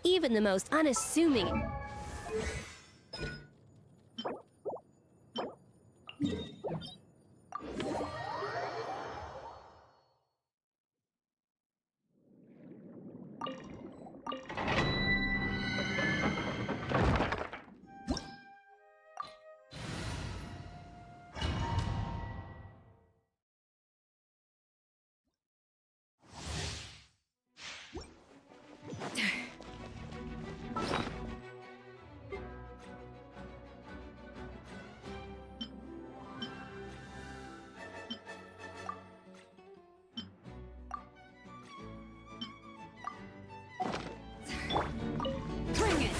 even the most unassuming. Bring it!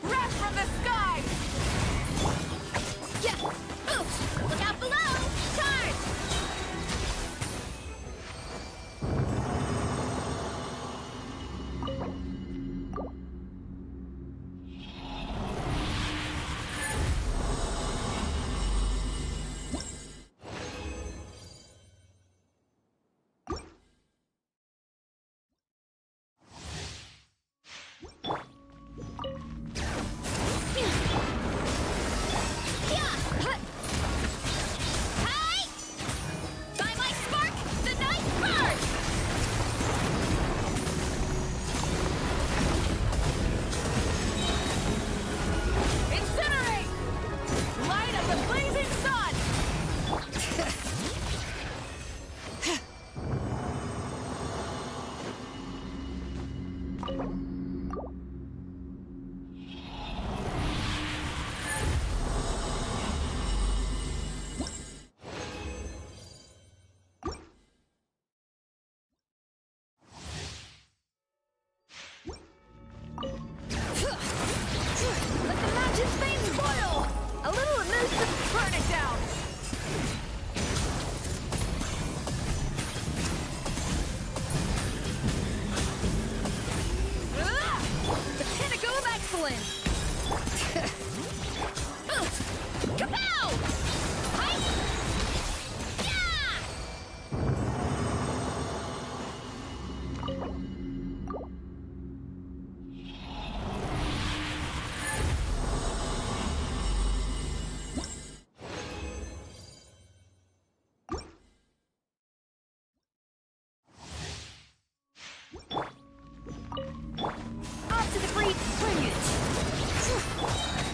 Wrath from the sky! Yeah! Oops! Look out below! Charge! By my spark, the night burns! Incinerate! Light of the blazing sun! Let the mountain's flames boil! A little immersive, burn it down! The pinnacle of excellence! Kapow! Hi! Yeah! Off to the breach, bring it!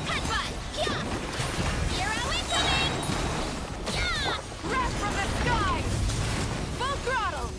Headbutt! Yeah! Hero incoming! Yeah! Wrath from the sky! Full throttle!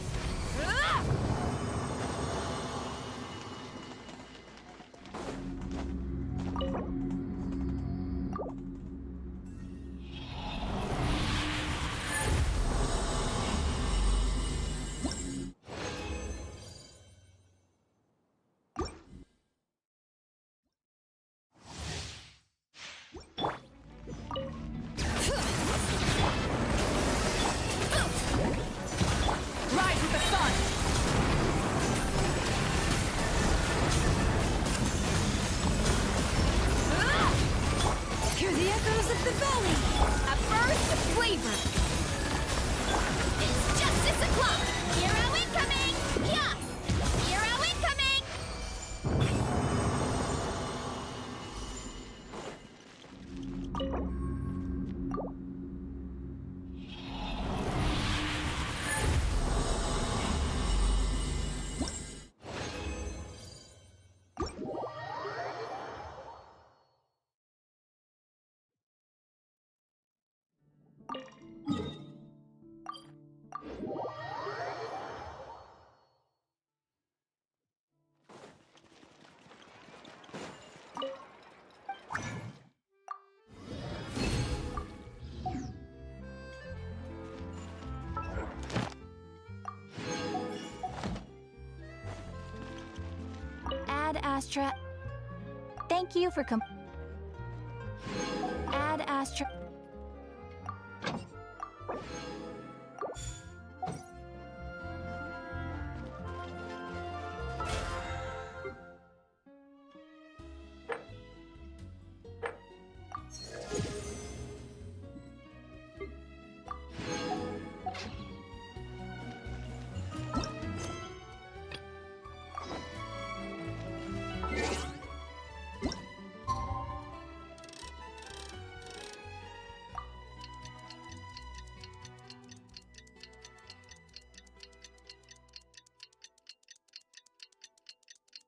Rise with the sun! Hear the echoes of the valley! A burst of flavor! It's justice o'clock! Hero incoming! Yeah! Hero incoming! Ad Astra. Thank you for Ad Astra.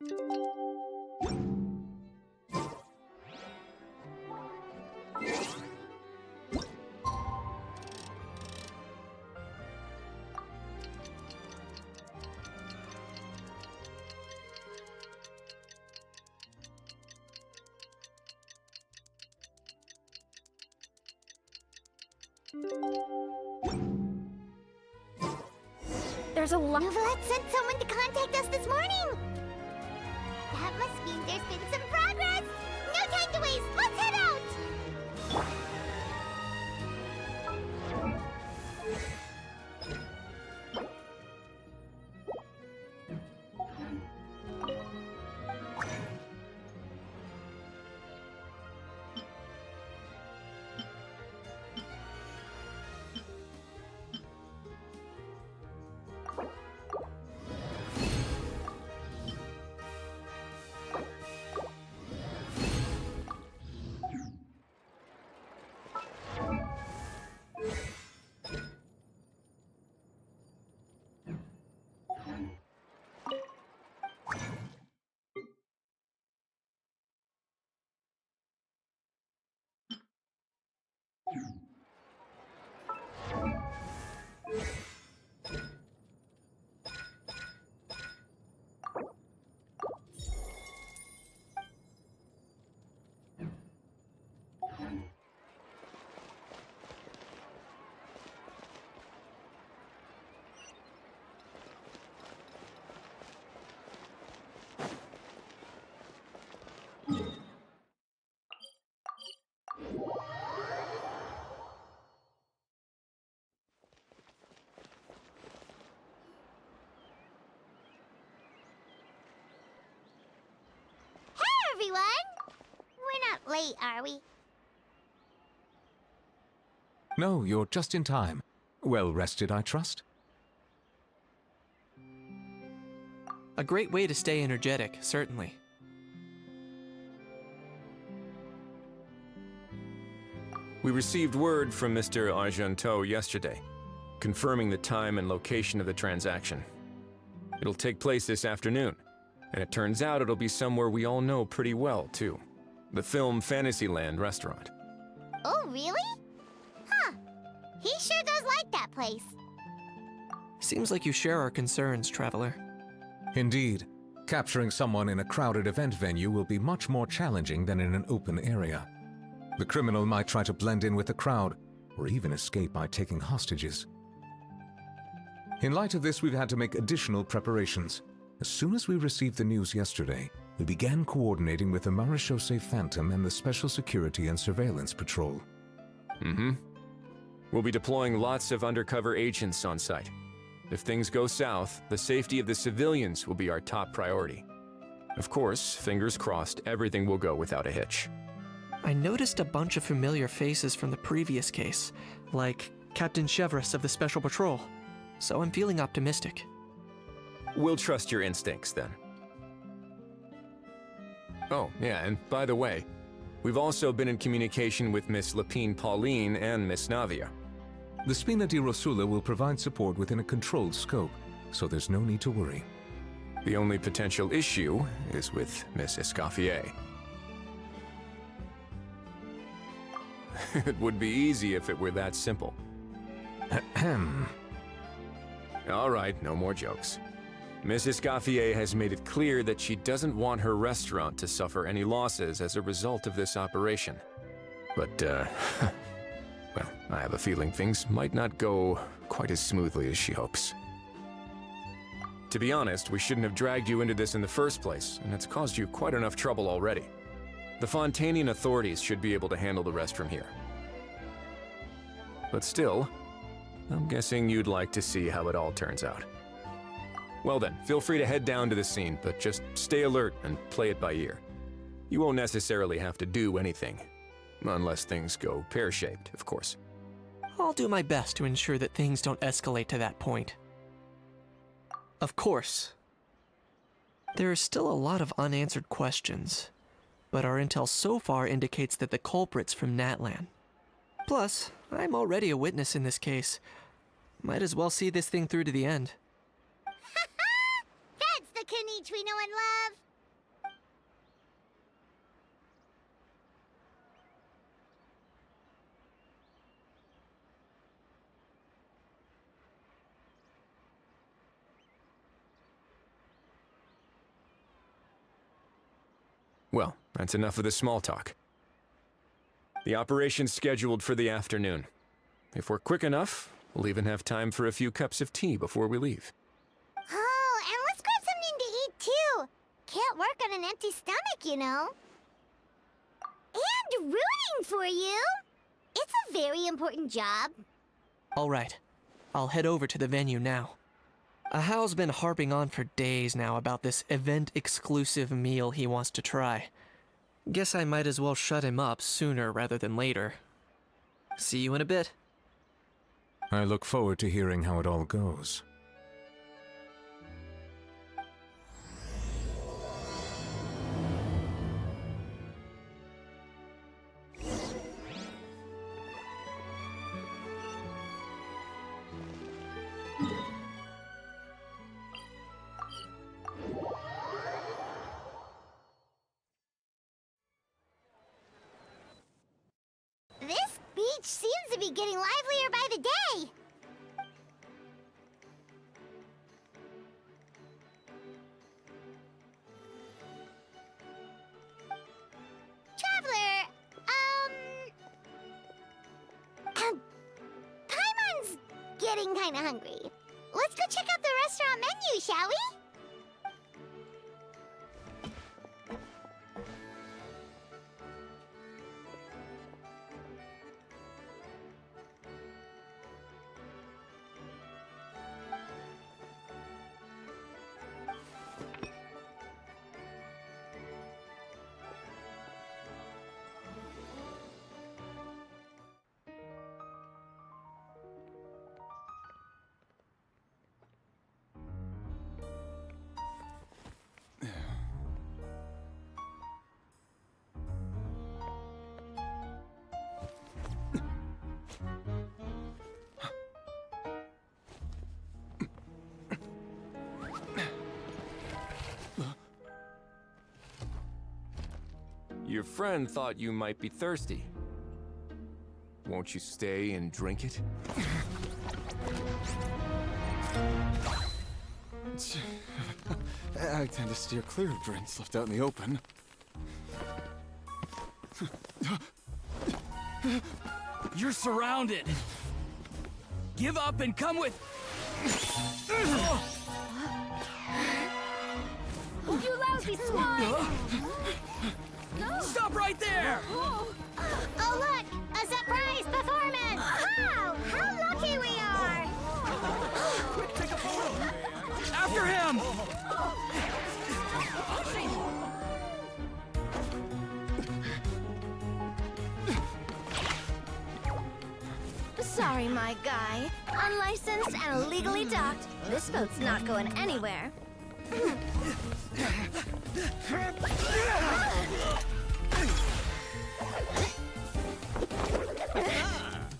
There's a lot. Novelette sent someone to contact us this morning! That must mean there's been some progress! No time to waste! Let's head out! Everyone! We're not late, are we? No, you're just in time. Well rested, I trust? A great way to stay energetic, certainly. We received word from Mr. Argenteau yesterday, confirming the time and location of the transaction. It'll take place this afternoon, and it turns out it'll be somewhere we all know pretty well, too. The Film Fantasyland restaurant. Oh, really? Huh. He sure does like that place. Seems like you share our concerns, Traveler. Indeed. Capturing someone in a crowded event venue will be much more challenging than in an open area. The criminal might try to blend in with the crowd, or even escape by taking hostages. In light of this, we've had to make additional preparations. As soon as we received the news yesterday, we began coordinating with the Marechaussee Phantom and the Special Security and Surveillance Patrol. We'll be deploying lots of undercover agents on site. If things go south, the safety of the civilians will be our top priority. Of course, fingers crossed, everything will go without a hitch. I noticed a bunch of familiar faces from the previous case, like Captain Chevres of the Special Patrol, so I'm feeling optimistic. We'll trust your instincts, then. Oh, yeah, and by the way, we've also been in communication with Miss Lapine Pauline and Miss Navia. The Spina di Rosula will provide support within a controlled scope, so there's no need to worry. The only potential issue is with Miss Escoffier. It would be easy if it were that simple. Ahem. All right, no more jokes. Miss Escoffier has made it clear that she doesn't want her restaurant to suffer any losses as a result of this operation. But, well, I have a feeling things might not go quite as smoothly as she hopes. To be honest, we shouldn't have dragged you into this in the first place, and it's caused you quite enough trouble already. The Fontanian authorities should be able to handle the rest from here. But still, I'm guessing you'd like to see how it all turns out. Well then, feel free to head down to the scene, but just stay alert and play it by ear. You won't necessarily have to do anything, unless things go pear-shaped, of course. I'll do my best to ensure that things don't escalate to that point. Of course. There are still a lot of unanswered questions, but our intel so far indicates that the culprit's from Natlan. Plus, I'm already a witness in this case. Might as well see this thing through to the end. That's the Kenichi we know and love! Well, that's enough of the small talk. The operation's scheduled for the afternoon. If we're quick enough, we'll even have time for a few cups of tea before we leave. Oh, and let's grab something to eat too. Can't work on an empty stomach, you know. And rooting for you. It's a very important job. All right, I'll head over to the venue now. Ahao's been harping on for days now about this event-exclusive meal he wants to try. Guess I might as well shut him up sooner rather than later. See you in a bit. I look forward to hearing how it all goes. This beach seems to be getting livelier by the day. Traveler, Paimon's getting kinda hungry. Let's go check out the restaurant menu, shall we? Your friend thought you might be thirsty. Won't you stay and drink it? I tend to steer clear of drinks left out in the open. You're surrounded. Give up and come with. You lousy swine! Stop right there! Oh, look! A surprise performance! Wow! How lucky we are! Take a photo! After him! Sorry, my guy. Unlicensed and illegally docked. This boat's not going anywhere.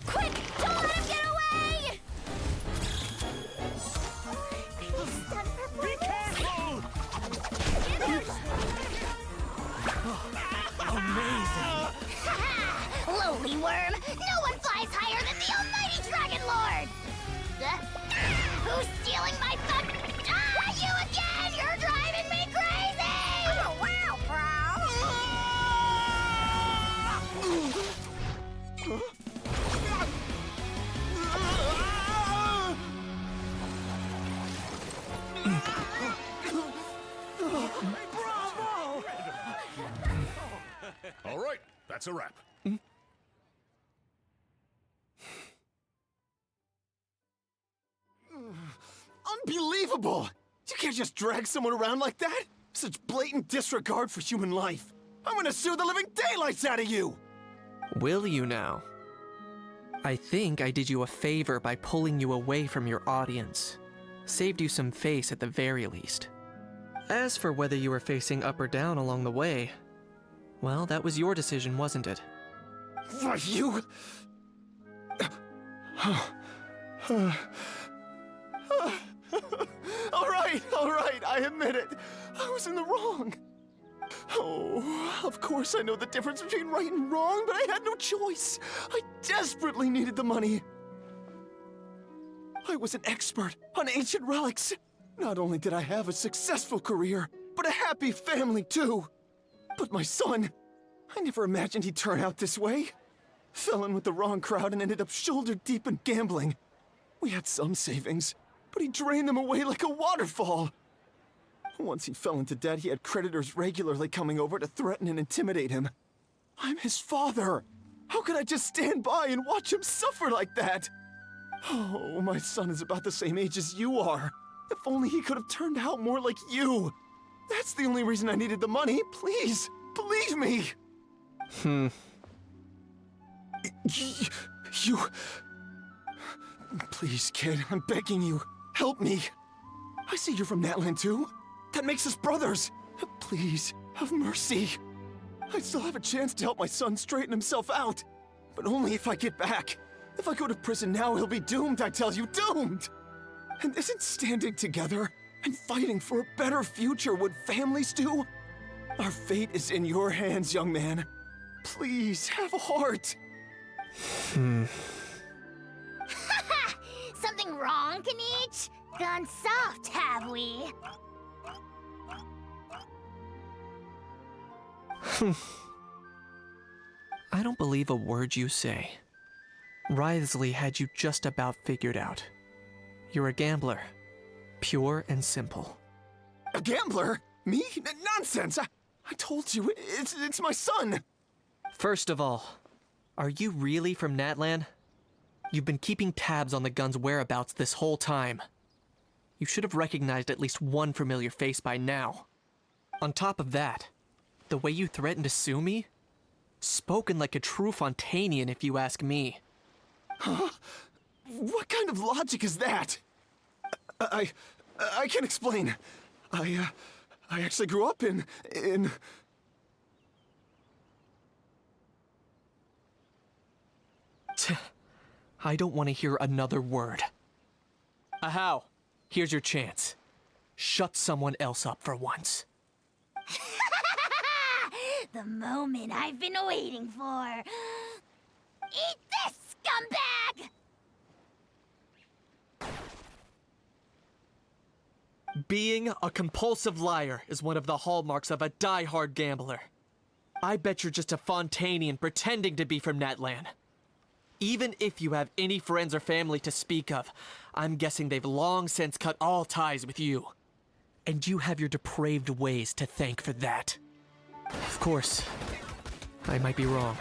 Quick! Don't let him get away! Be careful! Amazing! Lowly worm! No one flies higher than the almighty Dragon Lord! Who's stealing my fun? Ah, you again! You're driving me crazy! Oh, wow, Bravo! All right, that's a wrap. Unbelievable! You can't just drag someone around like that! Such blatant disregard for human life! I'm gonna sue the living daylights out of you! Will you now? I think I did you a favor by pulling you away from your audience. Saved you some face at the very least. As for whether you were facing up or down along the way, well, that was your decision, wasn't it? What, you... all right, I admit it. I was in the wrong. Oh, of course I know the difference between right and wrong, but I had no choice. I desperately needed the money. I was an expert on ancient relics. Not only did I have a successful career, but a happy family too. But my son, I never imagined he'd turn out this way. Fell in with the wrong crowd and ended up shoulder deep in gambling. We had some savings, but he drained them away like a waterfall. Once he fell into debt, he had creditors regularly coming over to threaten and intimidate him. I'm his father. How could I just stand by and watch him suffer like that? Oh, my son is about the same age as you are. If only he could have turned out more like you. That's the only reason I needed the money. Please, believe me. You... Please, kid, I'm begging you. Help me. I see you're from Natlan too. That makes us brothers. Please, have mercy. I still have a chance to help my son straighten himself out. But only if I get back. If I go to prison now, he'll be doomed, I tell you, doomed! And isn't standing together and fighting for a better future what families do? Our fate is in your hands, young man. Please, have a heart. Something wrong, Kanich? Gone soft, have we? I don't believe a word you say. Wriothesley had you just about figured out. You're a gambler. Pure and simple. A gambler? Me? Nonsense! I told you, it's my son! First of all, are you really from Natlan? You've been keeping tabs on the gun's whereabouts this whole time. You should have recognized at least one familiar face by now. On top of that, the way you threatened to sue me? Spoken like a true Fontanian, if you ask me. Huh? What kind of logic is that? I can't explain. I actually grew up in... I don't want to hear another word. Ahow, here's your chance. Shut someone else up for once. The moment I've been waiting for. Eat this, scumbag! Being a compulsive liar is one of the hallmarks of a die-hard gambler. I bet you're just a Fontanian pretending to be from Natlan. Even if you have any friends or family to speak of, I'm guessing they've long since cut all ties with you. And you have your depraved ways to thank for that. Of course, I might be wrong.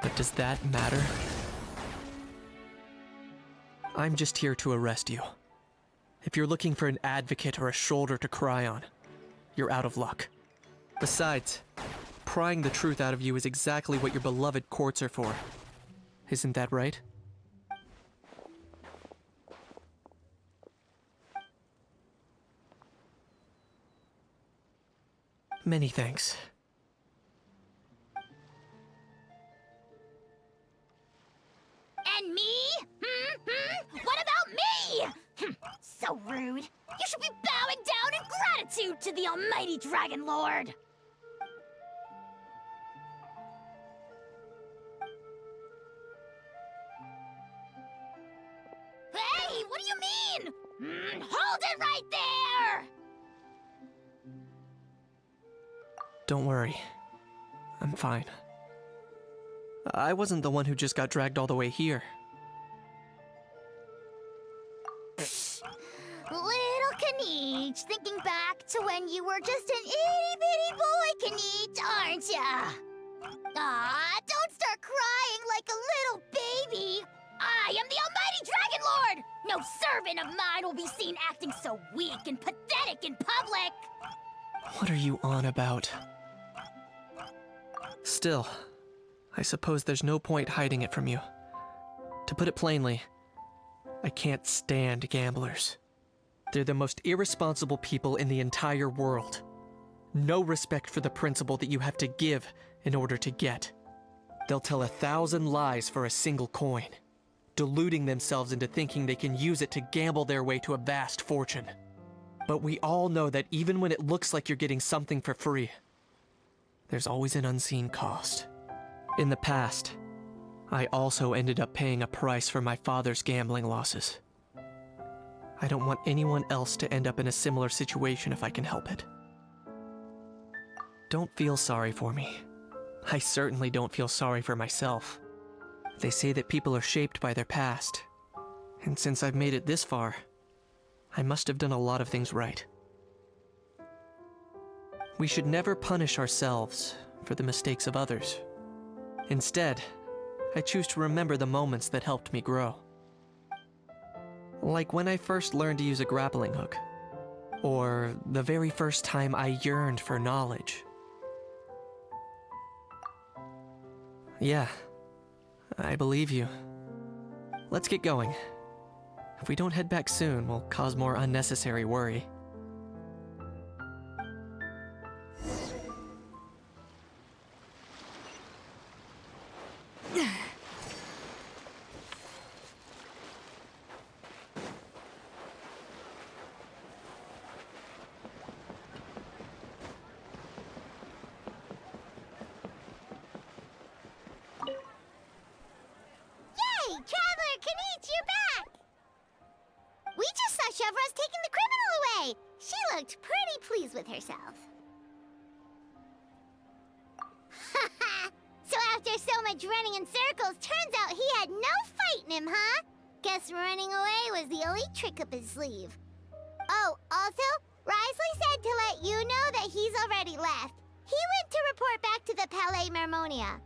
But does that matter? I'm just here to arrest you. If you're looking for an advocate or a shoulder to cry on, you're out of luck. Besides, prying the truth out of you is exactly what your beloved courts are for. Isn't that right? Many thanks. And me? What about me? So rude. You should be bowing down in gratitude to the almighty Dragon Lord. Hey, what do you mean? Hold it right there! Don't worry. I'm fine. I wasn't the one who just got dragged all the way here. Little Kanich, thinking back to when you were just an itty-bitty boy, Kanich, aren't ya? Aw, don't start crying like a little baby. I am the almighty Dragon Lord! No servant of mine will be seen acting so weak and pathetic in public! What are you on about? Still, I suppose there's no point hiding it from you. To put it plainly, I can't stand gamblers. They're the most irresponsible people in the entire world. No respect for the principle that you have to give in order to get. They'll tell 1,000 lies for a single coin, deluding themselves into thinking they can use it to gamble their way to a vast fortune. But we all know that even when it looks like you're getting something for free, there's always an unseen cost. In the past, I also ended up paying a price for my father's gambling losses. I don't want anyone else to end up in a similar situation if I can help it. Don't feel sorry for me. I certainly don't feel sorry for myself. They say that people are shaped by their past. And since I've made it this far, I must have done a lot of things right. We should never punish ourselves for the mistakes of others. Instead, I choose to remember the moments that helped me grow. Like when I first learned to use a grappling hook, or the very first time I yearned for knowledge. Yeah, I believe you. Let's get going. If we don't head back soon, we'll cause more unnecessary worry. Yay! Traveler Kanichi, you're back! We just saw Chevro's taking the criminal away. She looked pretty pleased with herself. So after so much running in circles, turns out he had no fight in him, huh? Guess running away was the only trick up his sleeve. Oh, also, Risley said to let you know that he's already left. He went to report back to the Palais Mermonia.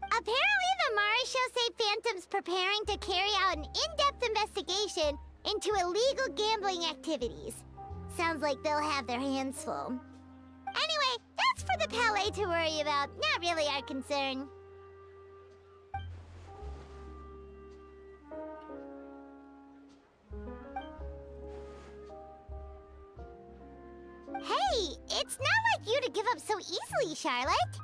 Apparently, the Mari show say Phantom's preparing to carry out an in-depth investigation into illegal gambling activities. Sounds like they'll have their hands full. Anyway, that's for the Palais to worry about, not really our concern. Hey, it's not like you to give up so easily, Charlotte.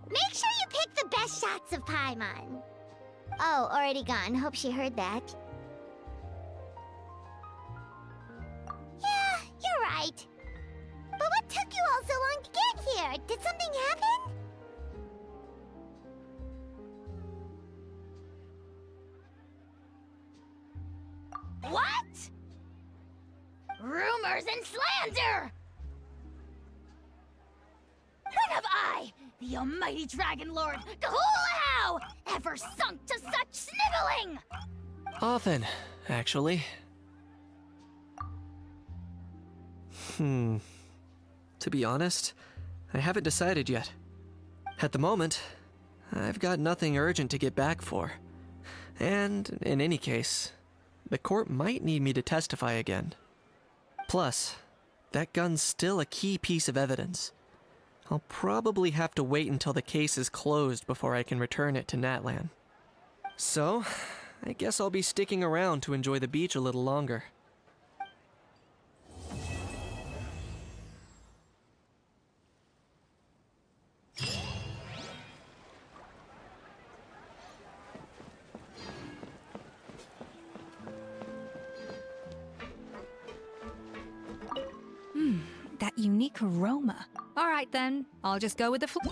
Make sure you pick the best shots of Paimon. Oh, already gone. Hope she heard that. Yeah, you're right. But what took you all so long to get here? Did something happen? What? Rumors and slander! When have I, the almighty Dragon Lord, Kahulahau, ever sunk to such sniveling? Often, actually. To be honest, I haven't decided yet. At the moment, I've got nothing urgent to get back for. And, in any case, the court might need me to testify again. Plus, that gun's still a key piece of evidence. I'll probably have to wait until the case is closed before I can return it to Natlan. So, I guess I'll be sticking around to enjoy the beach a little longer. That unique aroma. All right then, I'll just go with the flow.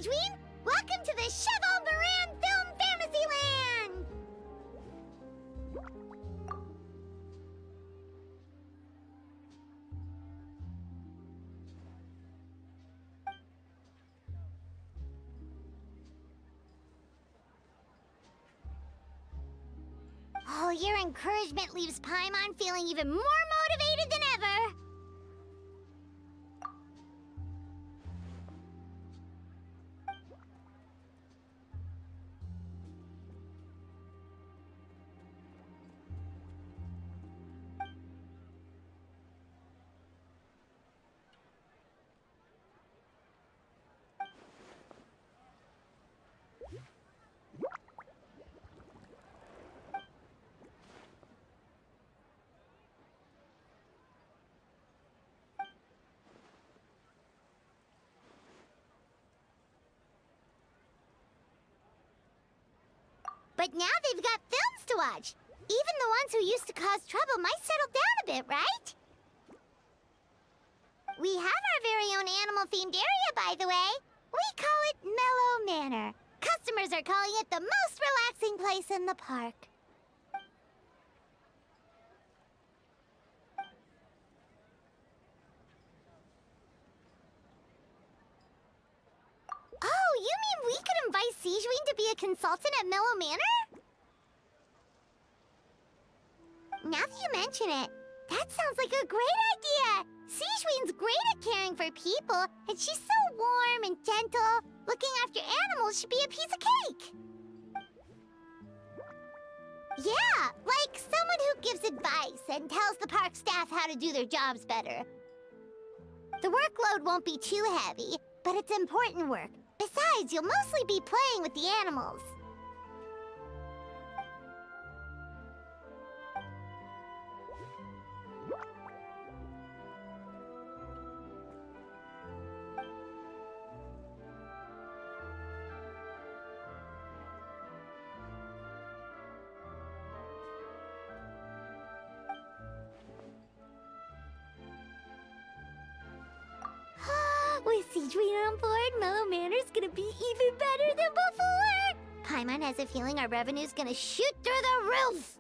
Dream! Welcome to the Chevron Moran Film Fantasyland! Oh, your encouragement leaves Paimon feeling even more motivated than ever! But now they've got films to watch. Even the ones who used to cause trouble might settle down a bit, right? We have our very own animal-themed area, by the way. We call it Mellow Manor. Customers are calling it the most relaxing place in the park. Oh, you mean we could invite Sigewing to be a consultant at Mellow Manor? Now that you mention it, that sounds like a great idea! Sigewing's great at caring for people, and she's so warm and gentle. Looking after animals should be a piece of cake! Yeah, like someone who gives advice and tells the park staff how to do their jobs better. The workload won't be too heavy, but it's important work. Besides, you'll mostly be playing with the animals. With Sigewing on board, Mellow Manor's gonna be even better than before! Paimon has a feeling our revenue's gonna shoot through the roof!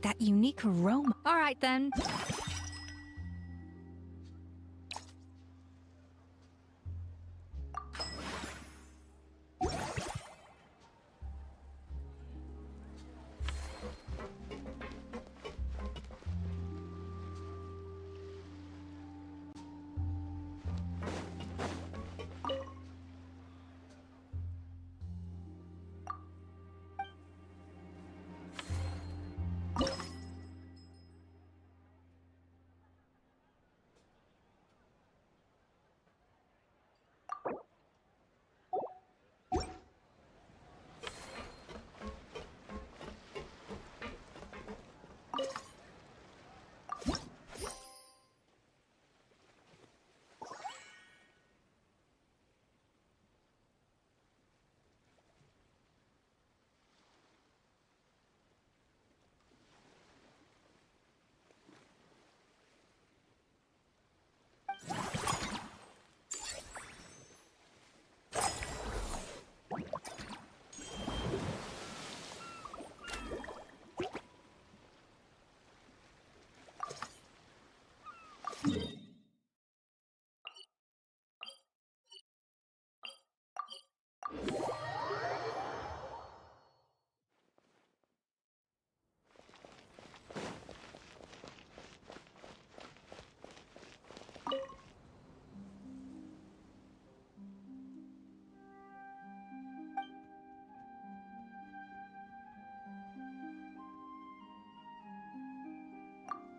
That unique aroma. All right, then.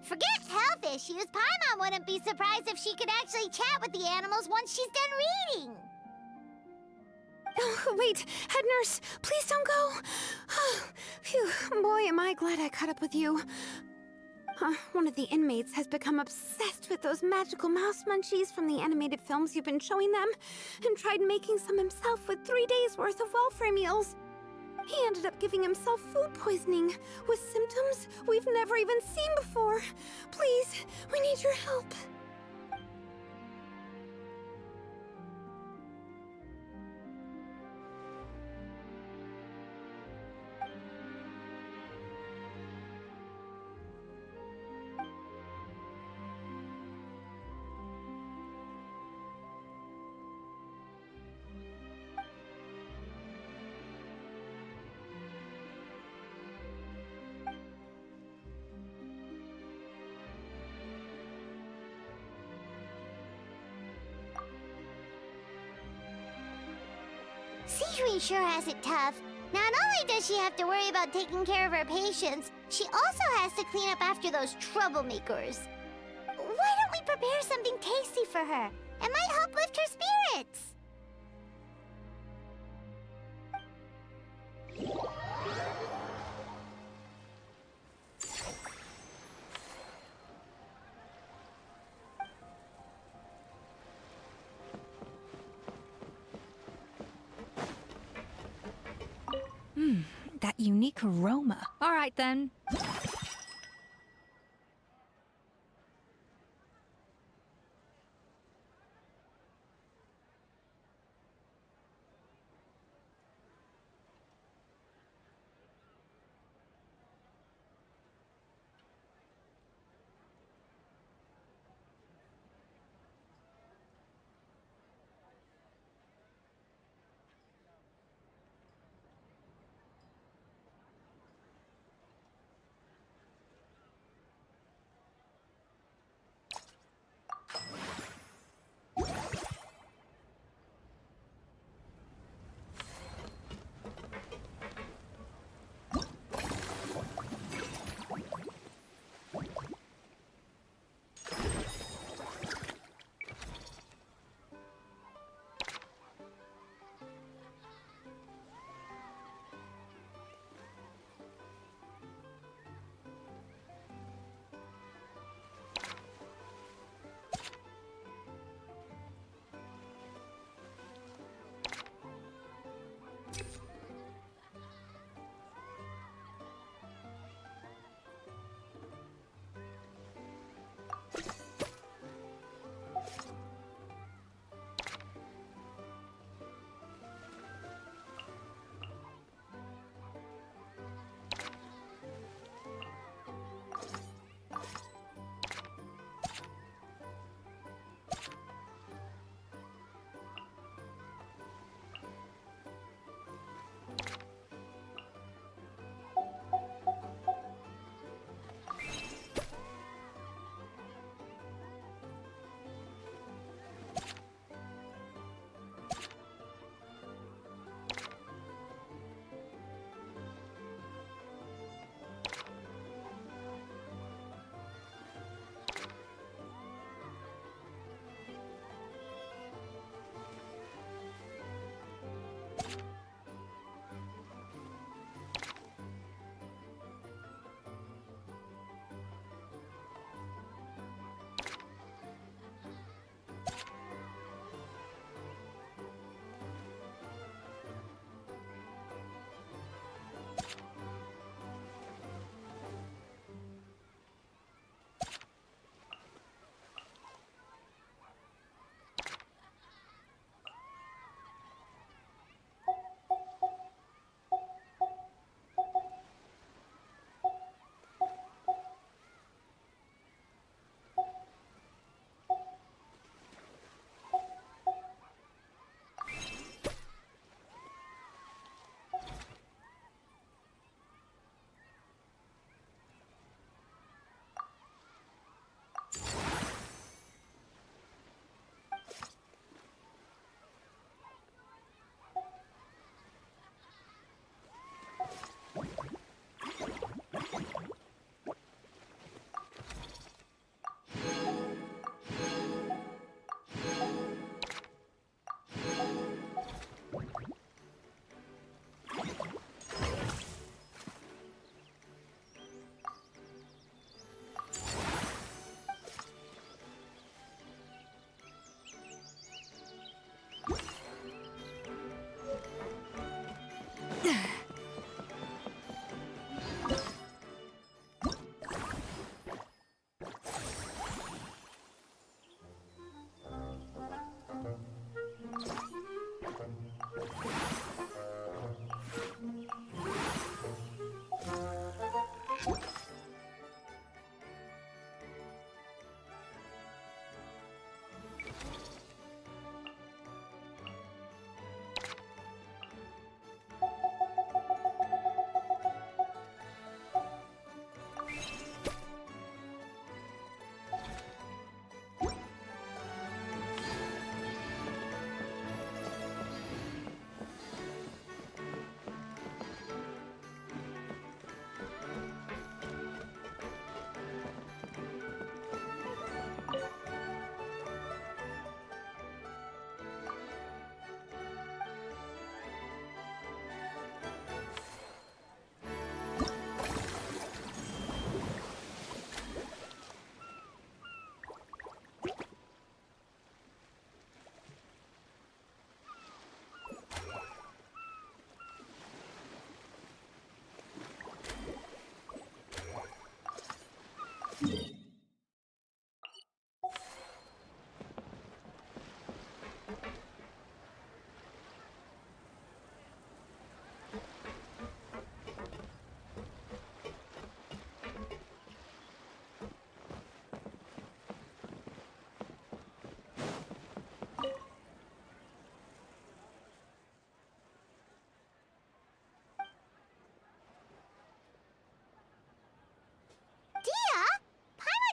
Forget health issues. Paimon wouldn't be surprised if she could actually chat with the animals once she's done reading. Oh, wait, head nurse, please don't go. Phew, boy, am I glad I caught up with you. One of the inmates has become obsessed with those magical mouse munchies from the animated films you've been showing them, and tried making some himself with 3 days' worth of welfare meals. He ended up giving himself food poisoning, with symptoms we've never even seen before. Please, we need your help. Sijui sure has it tough. Not only does she have to worry about taking care of her patients, she also has to clean up after those troublemakers. Why don't we prepare something tasty for her? It might help lift her spirits. That unique aroma. All right, then.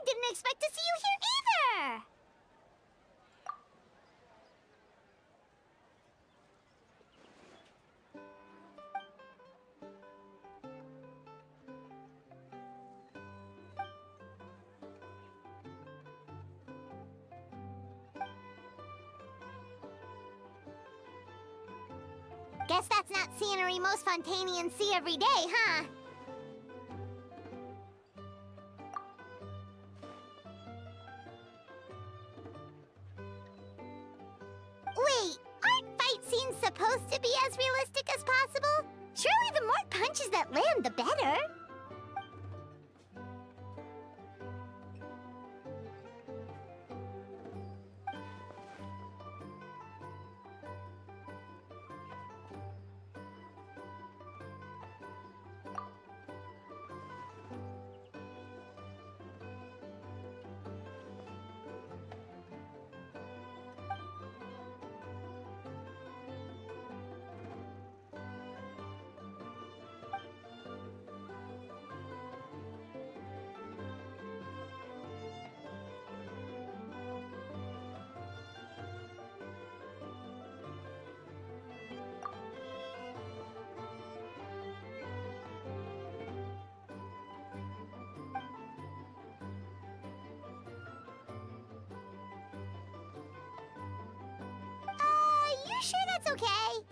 Didn't expect to see you here either! Guess that's not scenery most Fontanians see every day, huh? Wait, aren't fight scenes supposed to be as realistic as possible? Surely the more punches that land, the better. You sure that's okay?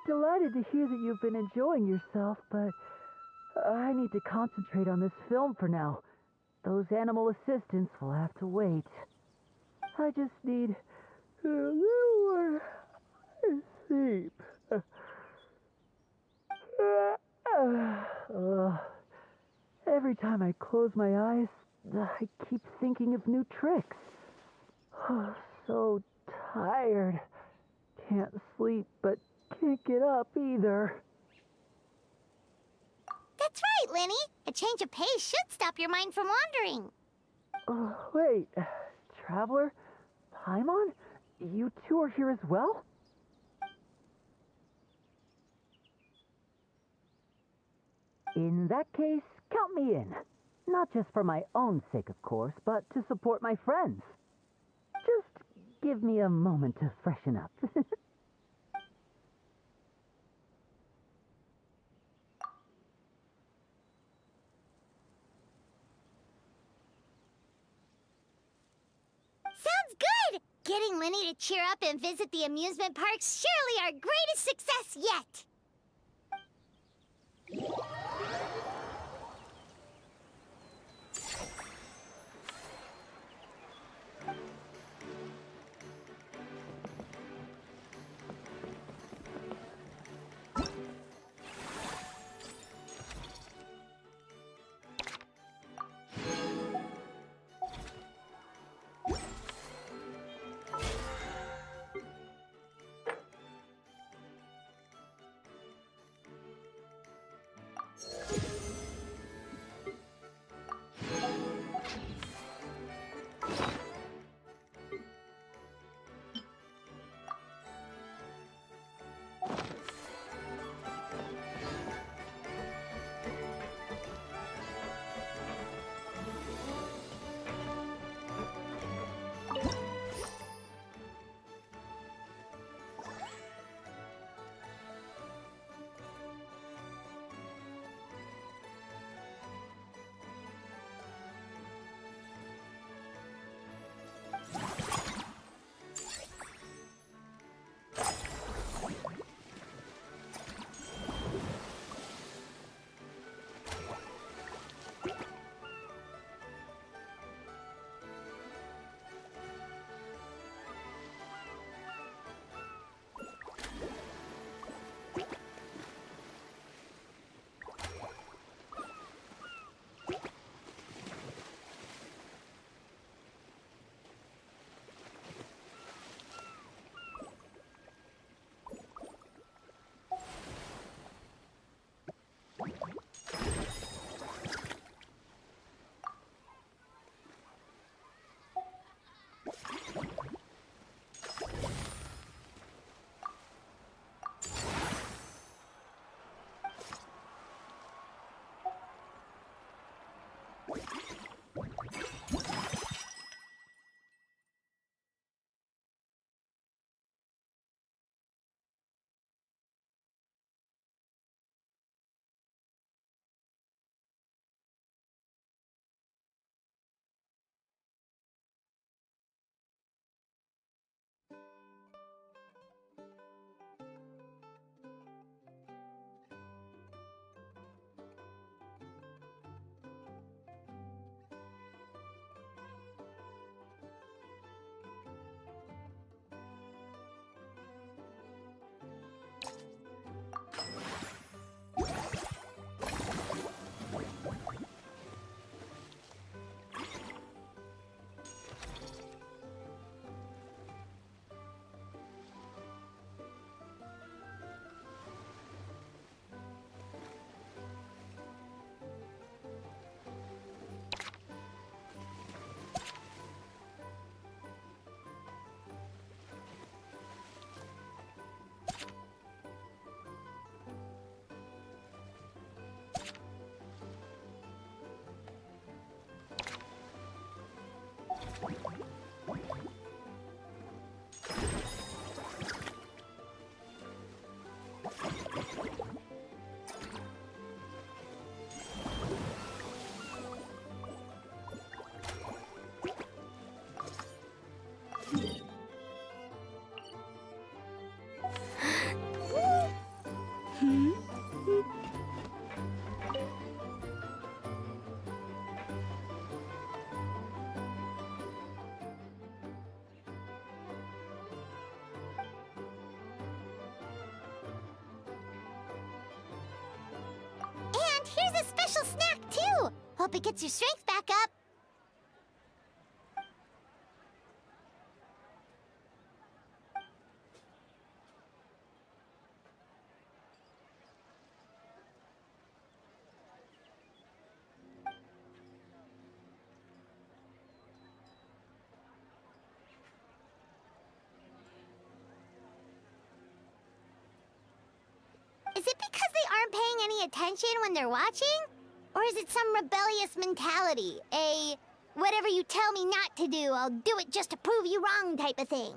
Delighted to hear that you've been enjoying yourself, but I need to concentrate on this film for now. Those animal assistants will have to wait. I just need Then sleep. Every time I close my eyes, I keep thinking of new tricks. So tired. Can't sleep, but can't get up either. That's right, Lenny. A change of pace should stop your mind from wandering. Wait, Traveler? Paimon? You two are here as well? In that case, count me in. Not just for my own sake, of course, but to support my friends. Just give me a moment to freshen up. Sounds good! Getting Lenny to cheer up and visit the amusement park's surely our greatest success yet! Hope it gets your strength back up. Is it because they aren't paying any attention when they're watching? Or is it some rebellious mentality? A whatever you tell me not to do, I'll do it just to prove you wrong type of thing?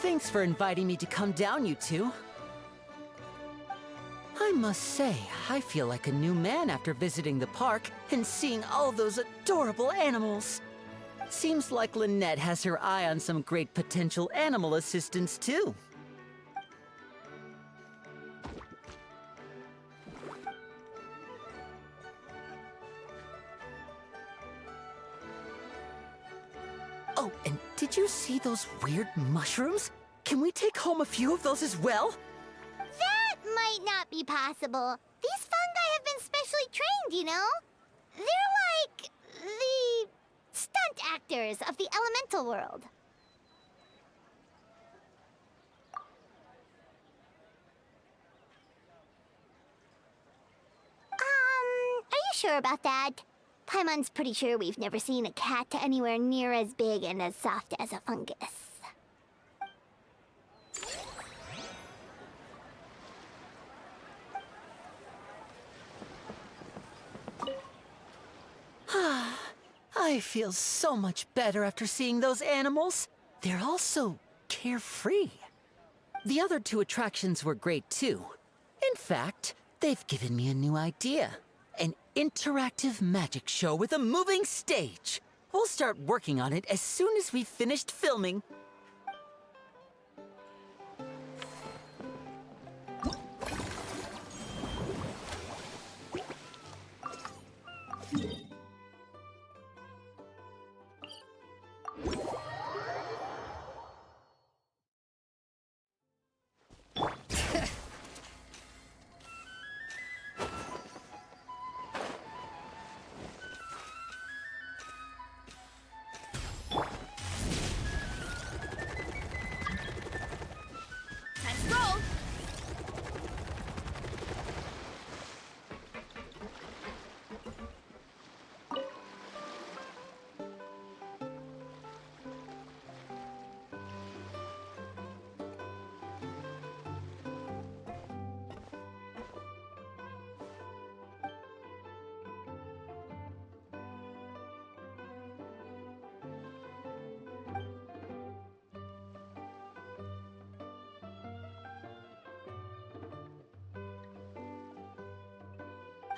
Thanks for inviting me to come down, you two. I must say, I feel like a new man after visiting the park and seeing all those adorable animals. Seems like Lynette has her eye on some great potential animal assistants, too. Oh, and did you see those weird mushrooms? Can we take home a few of those as well? That might not be possible. These fungi have been specially trained, you know? They're like the stunt actors of the elemental world. Are you sure about that? Paimon's pretty sure we've never seen a cat anywhere near as big and as soft as a fungus. I feel so much better after seeing those animals. They're all so carefree. The other two attractions were great too. In fact, they've given me a new idea. An interactive magic show with a moving stage. We'll start working on it as soon as we've finished filming. Time to roll.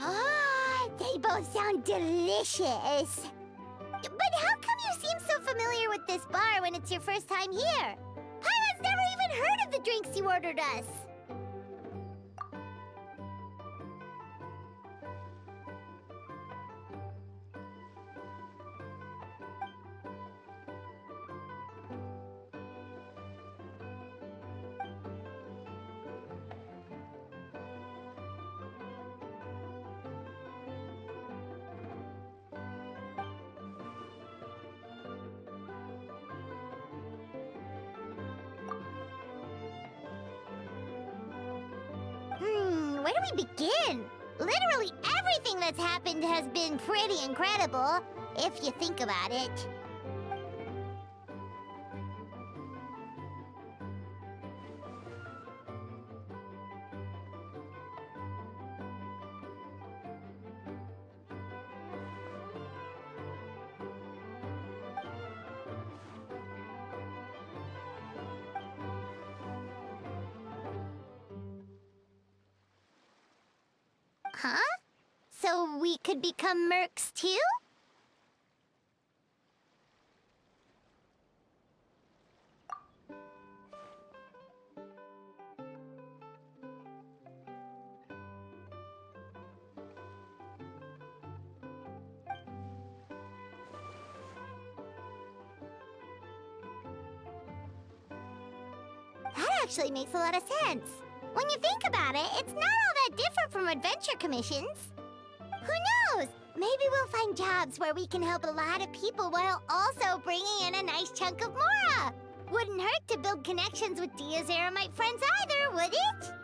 Ah, they both sound delicious. But how come you seem so familiar with this bar when it's your first time here? Paimon's never even heard of the drinks you ordered us. do we begin? Literally everything that's happened has been pretty incredible, if you think about it. Huh? So we could become mercs too? That actually makes a lot of sense. When you think about it, it's not all that different from adventure commissions. Who knows? Maybe we'll find jobs where we can help a lot of people while also bringing in a nice chunk of Mora. Wouldn't hurt to build connections with Diazeramite friends either, would it?